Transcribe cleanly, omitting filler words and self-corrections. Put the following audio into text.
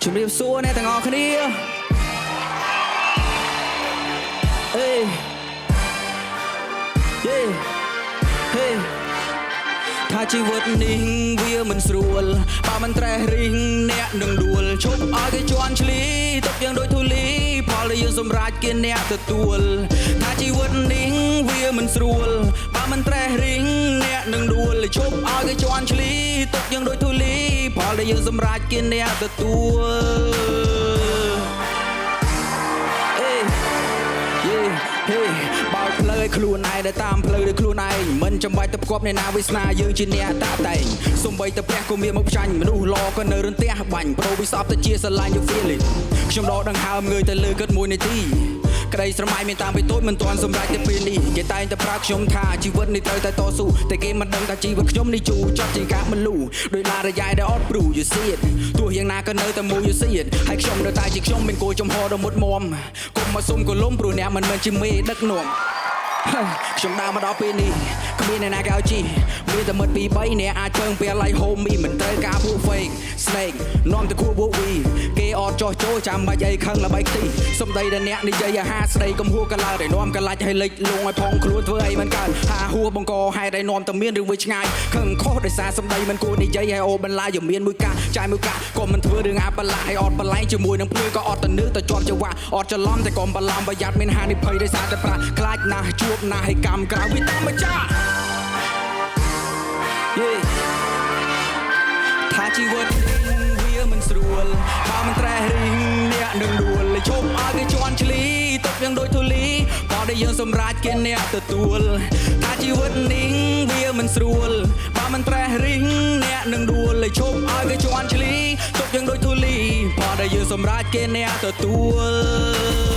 ជំរាបសួរអ្នកទាំងអស់គ្នាអេយេហេថាជីវិតនេះវាមិនស្រួលបើមិនត្រេះរិះអ្នកនឹងដួលឈប់ឲ្យគេជន់ឈ្លីទុកយ៉ាងដូចធូលីផលដែលយើងសម្រេចគេអ្នកទទួលថាជីវិតនេះវាមិនស្រួលបើមិនត្រេះរិះអ្នកនឹងដួលឈប់ឲ្យគេជន់ឈ្លីទុកយ៉ាងដូចធូលីផលដែលយើងសម្រេចគេអ្នកទទួលបើផ្លូវឲ្យខ្លួនឯងដែលតាមផ្លូវដោយខ្លួនឯងមិនចាំបាច់ទៅផ្គប់អ្នកណាវាសនាយើងជាអ្នកតាតែងសំបីតែព្រះក៏មានមកផ្ចាញ់មនុស្សល្អក៏នៅរន្ទះបាញ់ប្រូវិសពទៅជាស្រឡាញ់ you feel it ខ្ញុំដកដង្ហើមងើយទៅលើគិតមួយនាទីក្តីស្រមៃមានតាមពីតូចមិនទាន់សម្រេចតែពេលនេះគេតែងតែប្រាប់ខ្ញុំថាជីវិតនេះត្រូវតែតស៊ូតែគេមិនដឹងថាជីវិតខ្ញុំនេះជូរចត់ជាងកាក់មលូដោយឡារយ៉ៃដែលអត់ព្រូ you see it ទោះយ៉ាងណាក៏នៅតែមួយ you see it ហើយខ្ញុំនៅតែជាខ្ញុំមានគោលចំហដ៏មុតមមកុំមកសុំកលុំព្រោះអ្នកមិនមែនជាមេដឹកនាំខ្ញុំដើរមកដល់ពេលនេះគ្មានអ្នកណាគេឲ្យជីមានតែមិត្ត2 3នាក់អាចពឹងពេលឡៃហូមីមិនត្រូវការពួក fake snake នាំទៅគួរពួកវីគេអត់ចោះចូលចាំបាច់អីខឹងល្បីខ្ទីសំដីដល់អ្នកនិយាយឲ្យហាស្ដីកំហួរកឡើយនាំកលាច់ឲ្យលិចលងឲ្យផងខ្លួនធ្វើអីមិនកើតហាហួរបង្កហេតុឲ្យនាំតែមានរឿងវាឆ្ងាយខឹងខុសដោយសារសំដីមិនគួរនិយាយឲ្យអូបន្លាយមានមួយកាចាយមួយកាក៏មិនធ្វើរឿងអាបន្លាឲ្យអត់បន្លែងជាមួយនឹងភ្លឺក៏អត់ទៅនឿទៅជាប់ចង្វាក់អត់ច្រឡំតែកុំបន្លំប្រយ័ត្នមានហានិភ័យដោយសារតែប្រាខ្លាចណាស់ជួបណាស់ឲ្យកម្មក្រៅវាតាមម្ចាស់ថាជីវិតវាមិនស្រួលបើមិនត្រេះរិះអ្នកនឹងដួលឈប់ឲ្យគេជន់ឈ្លីទុកយ៉ាងដូចធូលីក៏ដែលយើងសម្រេចគេអ្នកទទួលថាជីវិតនេះវាមិនស្រួលបើមិនត្រេះរិះអ្នកនឹងដួលឈប់ឲ្យគេជន់ឈ្លីទុកយ៉ាងដូចធូលីក៏ដែលយើងសម្រេចគេអ្នកទទួល